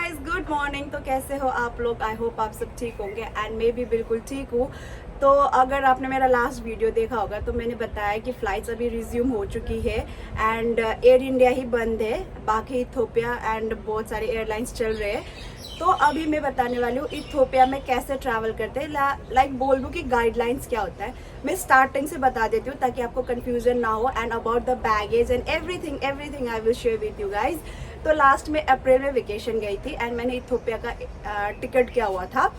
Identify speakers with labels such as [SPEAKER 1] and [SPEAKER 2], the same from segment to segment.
[SPEAKER 1] Guys, good morning. तो कैसे हो आप लोग? आई होप आप सब ठीक होंगे एंड मैं भी बिल्कुल ठीक हूँ। तो अगर आपने मेरा लास्ट वीडियो देखा होगा तो मैंने बताया कि फ़्लाइट्स अभी रिज्यूम हो चुकी है एंड एयर इंडिया ही बंद है, बाकी इथोपिया एंड बहुत सारे एयरलाइंस चल रहे हैं। तो अभी मैं बताने वाली हूँ इथोपिया में कैसे ट्रैवल करते हैं, लाइक बोल दूँ कि गाइडलाइंस क्या होता है। मैं स्टार्टिंग से बता देती हूँ ताकि आपको कंफ्यूजन ना हो and about the baggage and everything everything I will share with you guys. तो लास्ट में अप्रैल में वेकेशन गई थी एंड मैंने इथोपिया का टिकट किया हुआ था।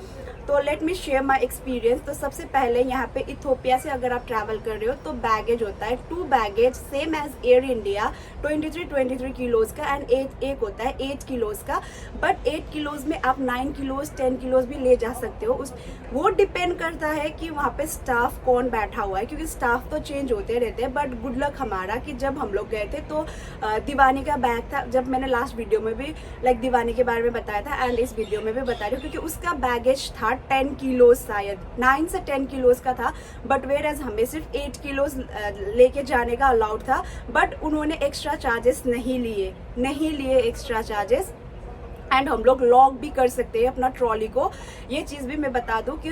[SPEAKER 1] तो let me share my experience. तो सबसे पहले यहाँ पे इथोपिया से अगर आप ट्रैवल कर रहे हो तो बैगेज होता है 2 baggage same as Air India 23 kilos का एंड एक होता है 8 किलोज का। बट 8 किलोज में आप 9 किलोज 10 किलोज भी ले जा सकते हो। वो डिपेंड करता है कि वहाँ पे स्टाफ कौन बैठा हुआ है, क्योंकि स्टाफ तो चेंज होते रहते हैं। बट गुड लक हमारा कि जब हम लोग गए थे तो दीवानी का बैग था। जब मैंने लास्ट वीडियो में भी लाइक दीवानी के बारे में बताया था एंड इस वीडियो में भी बता रही हूँ, क्योंकि उसका बैगेज था 10 किलोज, शायद 9 से 10 किलोज का था। बट वेयर एज हमें सिर्फ 8 किलोज लेके जाने का अलाउड था। बट उन्होंने एक्स्ट्रा चार्जेस नहीं लिए एक्स्ट्रा चार्जेस। एंड हम लोग लॉक भी कर सकते हैं अपना ट्रॉली को। ये चीज़ भी मैं बता दूं कि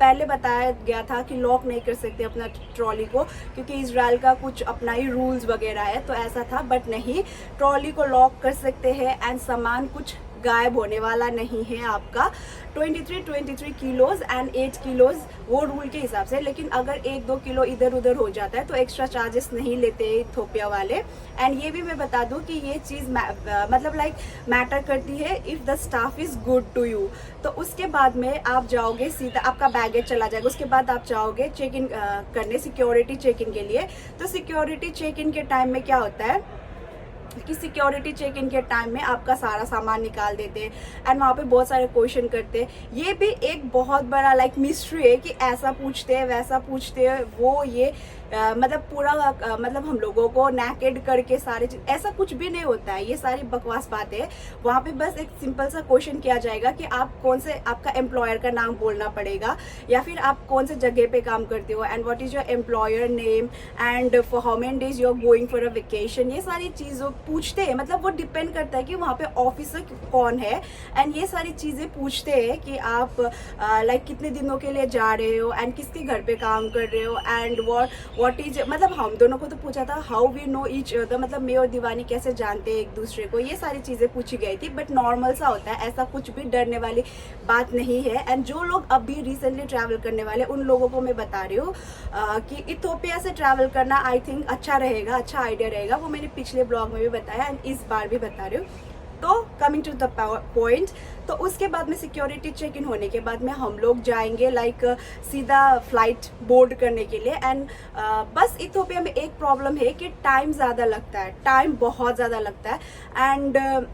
[SPEAKER 1] पहले बताया गया था कि लॉक नहीं कर सकते अपना ट्रॉली को, क्योंकि इजराइल का कुछ अपना ही रूल्स वगैरह है, तो ऐसा था। बट नहीं, ट्रॉली को लॉक कर सकते हैं एंड सामान कुछ गायब होने वाला नहीं है आपका। 23 किलोज एंड 8 किलोज वो रूल के हिसाब से। लेकिन अगर 1-2 किलो इधर उधर हो जाता है तो एक्स्ट्रा चार्जेस नहीं लेते इथोपिया वाले। एंड ये भी मैं बता दूं कि ये चीज़ मतलब लाइक मैटर करती है if the staff is good to you. तो उसके बाद में आप जाओगे सीधा, आपका बैगेज चला जाएगा। उसके बाद आप जाओगे चेक इन करने, सिक्योरिटी चेक इन के लिए। तो सिक्योरिटी चेक इन के टाइम में क्या होता है कि सिक्योरिटी चेक इन के टाइम में आपका सारा सामान निकाल देते हैं एंड वहाँ पे बहुत सारे क्वेश्चन करते हैं। ये भी एक बहुत बड़ा लाइक मिस्ट्री है कि ऐसा पूछते हैं वैसा पूछते हैं, वो ये मतलब पूरा मतलब हम लोगों को नैकेड करके सारे चीज, ऐसा कुछ भी नहीं होता है। ये सारी बकवास बातें है। वहाँ पे बस एक सिंपल सा क्वेश्चन किया जाएगा कि आप कौन से, आपका एम्प्लॉयर का नाम बोलना पड़ेगा या फिर आप कौन से जगह पे काम करते हो and what is your employer name and for how many days you are going for a vacation. ये सारी चीज़ों पूछते हैं। मतलब वो डिपेंड करता है कि वहाँ पे ऑफिसर कौन है एंड ये सारी चीज़ें पूछते हैं कि आप लाइक कितने दिनों के लिए जा रहे हो एंड किसके घर पे काम कर रहे हो एंड व्हाट इज, मतलब हम दोनों को तो पूछा था how we know each other, मतलब मैं और दीवानी कैसे जानते हैं एक दूसरे को। ये सारी चीज़ें पूछी गई थी। बट नॉर्मल सा होता है, ऐसा कुछ भी डरने वाली बात नहीं है। एंड जो लोग अभी रिसेंटली ट्रैवल करने वाले उन लोगों को मैं बता रही हूँ कि इथोपिया से ट्रैवल करना आई थिंक अच्छा रहेगा, अच्छा आइडिया रहेगा। वो मैंने पिछले ब्लॉग में भी बताया एंड इस बार भी बता रही हूँ। तो कमिंग टू द पॉइंट, तो उसके बाद में सिक्योरिटी चेक इन होने के बाद में हम लोग जाएंगे लाइक सीधा फ्लाइट बोर्ड करने के लिए। एंड बस इथोपिया में एक प्रॉब्लम है कि टाइम ज़्यादा लगता है, टाइम बहुत ज़्यादा लगता है। एंड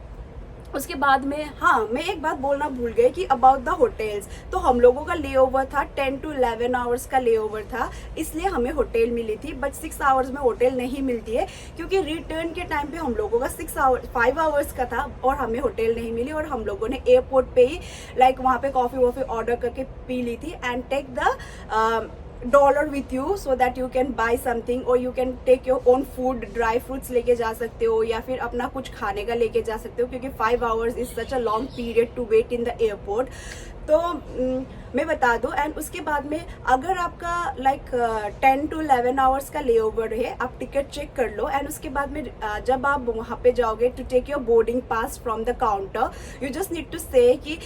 [SPEAKER 1] उसके बाद में हाँ, मैं एक बात बोलना भूल गई कि अबाउट द होटल्स। तो हम लोगों का ले ओवर था 10 to 11 आवर्स का ले ओवर था, इसलिए हमें होटल मिली थी। बट 6 आवर्स में होटल नहीं मिलती है, क्योंकि रिटर्न के टाइम पे हम लोगों का 5 आवर्स का था और हमें होटल नहीं मिली। और हम लोगों ने एयरपोर्ट पे ही लाइक वहाँ पे कॉफ़ी वॉफ़ी ऑर्डर करके पी ली थी and take the dollar with you so that you can buy something और you can take your own food. Dry fruits लेके जा सकते हो या फिर अपना कुछ खाने का लेके जा सकते हो, क्योंकि 5 hours is such a long period to wait in the airport. तो मैं बता दूं। एंड उसके बाद में अगर आपका लाइक 10 to 11 आवर्स का ले ओवर है, आप टिकट चेक कर लो। एंड उसके बाद में जब आप वहाँ पे जाओगे to take your boarding pass from the counter, you just need to say कि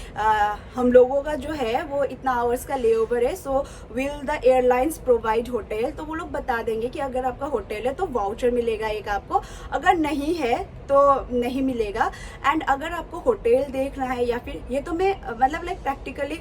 [SPEAKER 1] हम लोगों का जो है वो इतना आवर्स का ले ओवर है, so will the airlines provide hotel. तो वो लोग बता देंगे कि अगर आपका होटल है तो वाउचर मिलेगा एक आपको, अगर नहीं है तो नहीं मिलेगा। एंड अगर आपको होटल देखना है या फिर, ये तो मैं मतलब लाइक प्रैक्टिकली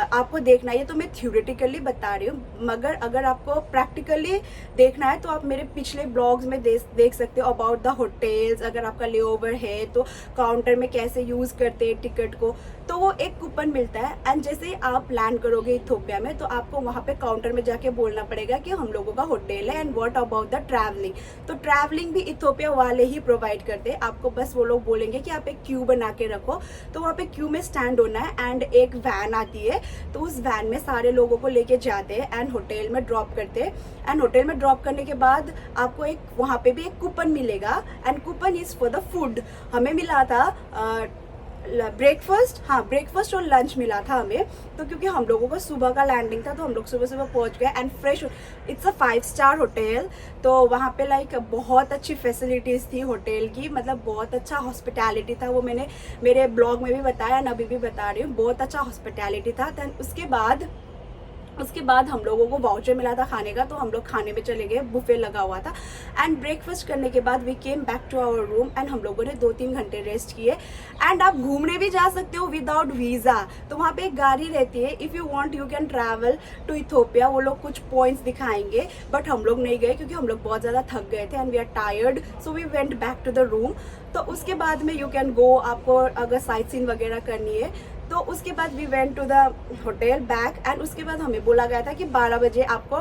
[SPEAKER 1] आपको देखना है, ये तो मैं थ्योरेटिकली बता रही हूँ, मगर अगर आपको प्रैक्टिकली देखना है तो आप मेरे पिछले ब्लॉग्स में देख सकते हो अबाउट द होटल्स। अगर आपका ले ओवर है तो काउंटर में कैसे यूज़ करते हैं टिकट को, तो वो एक कूपन मिलता है। एंड जैसे ही आप लैंड करोगे इथोपिया में तो आपको वहाँ पे काउंटर में जाके बोलना पड़ेगा कि हम लोगों का होटल है and what about the travelling. तो ट्रैवलिंग भी इथोपिया वाले ही प्रोवाइड करते हैं आपको। बस वो लोग बोलेंगे कि आप एक क्यू बना के रखो, तो वहाँ पे क्यू में स्टैंड होना है एंड एक वैन आती है, तो उस वैन में सारे लोगों को लेके जाते हैं एंड होटल में ड्रॉप करते हैं। एंड होटल में ड्रॉप करने के बाद आपको एक वहाँ पे भी एक कूपन मिलेगा and coupon is for the food. हमें मिला था ब्रेकफास्ट और लंच मिला था हमें। तो क्योंकि हम लोगों का सुबह का लैंडिंग था तो हम लोग सुबह सुबह पहुंच गए and fresh. It's a 5 star hotel, तो वहाँ पे लाइक बहुत अच्छी फैसिलिटीज़ थी होटल की, मतलब बहुत अच्छा हॉस्पिटैलिटी था। वो मैंने मेरे ब्लॉग में भी बताया एंड अभी भी बता रही हूँ, बहुत अच्छा हॉस्पिटैलिटी था। दैन उसके बाद हम लोगों को वाउचर मिला था खाने का, तो हम लोग खाने में चले गए, बुफे लगा हुआ था। एंड ब्रेकफास्ट करने के बाद we came back to our room and हम लोगों ने 2-3 घंटे रेस्ट किए। एंड आप घूमने भी जा सकते हो विदाउट वीज़ा, तो वहाँ पे एक गाड़ी रहती है, if you want you can travel to Ethiopia. वो लोग कुछ पॉइंट्स दिखाएंगे, बट हम लोग नहीं गए क्योंकि हम लोग बहुत ज़्यादा थक गए थे and we are tired, so we went back to the room. तो उसके बाद में यू कैन गो, आपको अगर साइट सीन वगैरह करनी है तो उसके बाद we went to the hotel back. And उसके बाद हमें बोला गया था कि 12 बजे आपको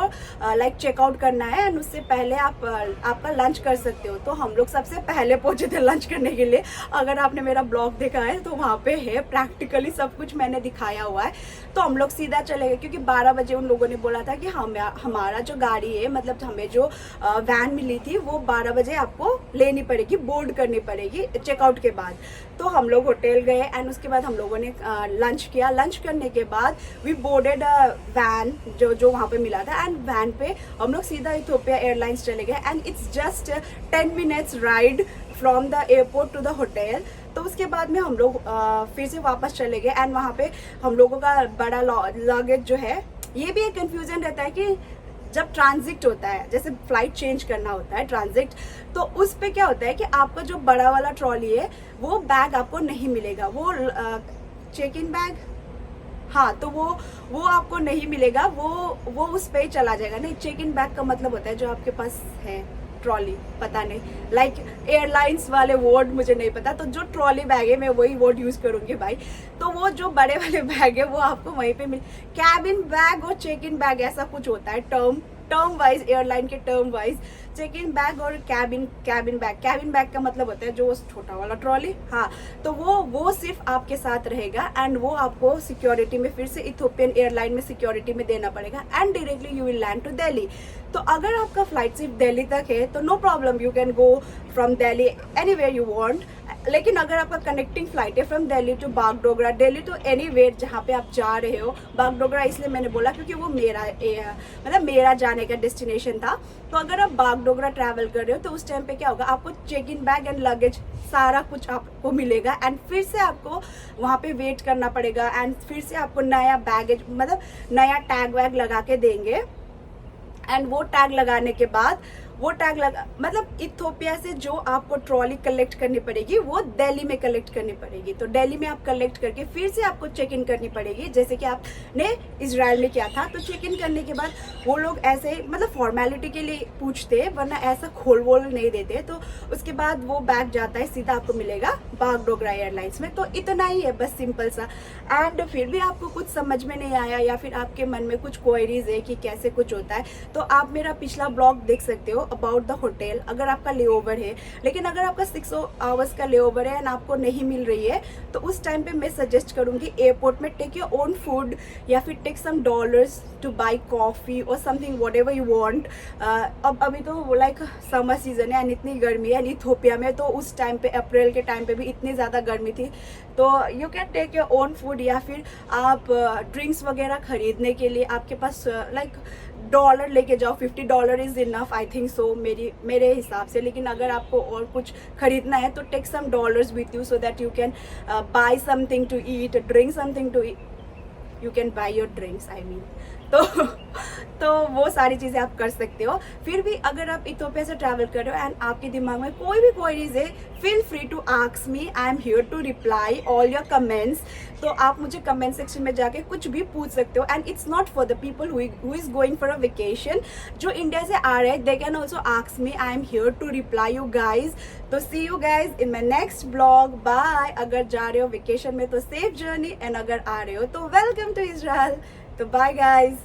[SPEAKER 1] लाइक चेकआउट करना है एंड उससे पहले आप आपका लंच कर सकते हो। तो हम लोग सबसे पहले पहुंचे थे लंच करने के लिए। अगर आपने मेरा ब्लॉग देखा है तो वहाँ पे है, प्रैक्टिकली सब कुछ मैंने दिखाया हुआ है। तो हम लोग सीधा चले गए क्योंकि 12 बजे उन लोगों ने बोला था कि हमारा जो गाड़ी है, मतलब हमें जो वैन मिली थी वो 12 बजे आपको लेनी पड़ेगी, बोर्ड करनी पड़ेगी चेकआउट के बाद। तो हम लोग होटल गए एंड उसके बाद हम लोगों ने लंच किया। लंच करने के बाद वी बोर्डेड वैन जो वहाँ पे मिला था एंड वैन पे हम लोग सीधा इथोपिया एयरलाइंस चले गए and it's just 10 minutes ride from the airport to the hotel. तो उसके बाद में हम लोग फिर से वापस चले गए एंड वहाँ पे हम लोगों का बड़ा लगेज जो है, ये भी एक कन्फ्यूजन रहता है कि जब ट्रांजिट होता है, जैसे फ्लाइट चेंज करना होता है ट्रांजिट, तो उस पे क्या होता है कि आपका जो बड़ा वाला ट्रॉली है वो बैग आपको नहीं मिलेगा, वो चेक इन बैग, हाँ, तो वो आपको नहीं मिलेगा, वो उस पे ही चला जाएगा। नहीं, चेक इन बैग का मतलब होता है जो आपके पास है ट्रॉली, पता नहीं, लाइक एयरलाइंस वाले वर्ड मुझे नहीं पता, तो जो ट्रॉली बैग है मैं वही वर्ड यूज करूंगी भाई। तो वो जो बड़े वाले बैग है वो आपको वहीं पे कैबिन बैग और चेक इन बैग ऐसा कुछ होता है, टर्म वाइज, एयरलाइन के term wise check in bag और कैबिन बैग का मतलब होता है जो छोटा वाला ट्रॉली, हाँ। तो वो सिर्फ आपके साथ रहेगा एंड वो आपको सिक्योरिटी में, फिर से इथोपियन एयरलाइन में सिक्योरिटी में देना पड़ेगा and directly you will land to Delhi. तो अगर आपका फ्लाइट सिर्फ दिल्ली तक है तो no problem, you can go from Delhi anywhere you want. लेकिन अगर आपका कनेक्टिंग फ्लाइट है from Delhi to Bagdogra, Delhi to anywhere जहाँ पे आप जा रहे हो, बागडोगरा इसलिए मैंने बोला क्योंकि वो मेरा जाने का डेस्टिनेशन था। तो अगर आप बागडोगरा ट्रैवल कर रहे हो तो उस टाइम पे क्या होगा, आपको check in bag and luggage सारा कुछ आपको मिलेगा एंड फिर से आपको वहाँ पे वेट करना पड़ेगा एंड फिर से आपको नया बैगेज, मतलब नया टैग वैग लगा के देंगे एंड वो टैग लगाने के बाद मतलब इथोपिया से जो आपको ट्रॉली कलेक्ट करनी पड़ेगी वो दिल्ली में कलेक्ट करनी पड़ेगी। तो दिल्ली में आप कलेक्ट करके फिर से आपको चेक इन करनी पड़ेगी, जैसे कि आपने इजराइल में किया था। तो चेक इन करने के बाद वो लोग ऐसे मतलब फॉर्मेलिटी के लिए पूछते, वरना ऐसा खोल वोल नहीं देते। तो उसके बाद वो बैग जाता है, सीधा आपको मिलेगा बागडोगरा एयरलाइंस में। तो इतना ही है, बस सिंपल सा। एंड फिर भी आपको कुछ समझ में नहीं आया या फिर आपके मन में कुछ क्वेरीज है कि कैसे कुछ होता है, तो आप मेरा पिछला ब्लॉग देख सकते हो अबाउट द होटल, अगर आपका लेओवर है। लेकिन अगर आपका 6 आवर्स का लेओवर है एंड आपको नहीं मिल रही है तो उस टाइम पे मैं सजेस्ट करूंगी एयरपोर्ट में टेक योर ओन फूड या फिर take some dollars to buy coffee और something whatever you want. अब अभी तो लाइक समर सीजन है एंड इतनी गर्मी है इथोपिया में, तो उस टाइम पे अप्रैल के टाइम पे भी इतनी ज़्यादा गर्मी थी। तो you can take your own food या फिर आप ड्रिंक्स वगैरह खरीदने के लिए आपके पास लाइक डॉलर लेके जाओ, $50 is enough I think so मेरे हिसाब से। लेकिन अगर आपको और कुछ खरीदना है तो take some dollars with you so that you can buy something to eat, drink something to eat, you can buy your drinks I mean. तो वो सारी चीज़ें आप कर सकते हो। फिर भी अगर आप इथोपिया से ट्रैवल कर रहे हो एंड आपके दिमाग में कोई भी क्वेरीज है, feel free to ask me, I am here to reply all your comments. तो आप मुझे कमेंट सेक्शन में जाके कुछ भी पूछ सकते हो and it's not for the people who is going for a vacation. जो इंडिया से आ रहे हैं they can also ask me, I am here to reply you guys. तो see you guys in my next blog, bye. अगर जा रहे हो वेकेशन में तो सेफ जर्नी एंड अगर आ रहे हो तो वेलकम टू इजराइल। तो बाय गाइज।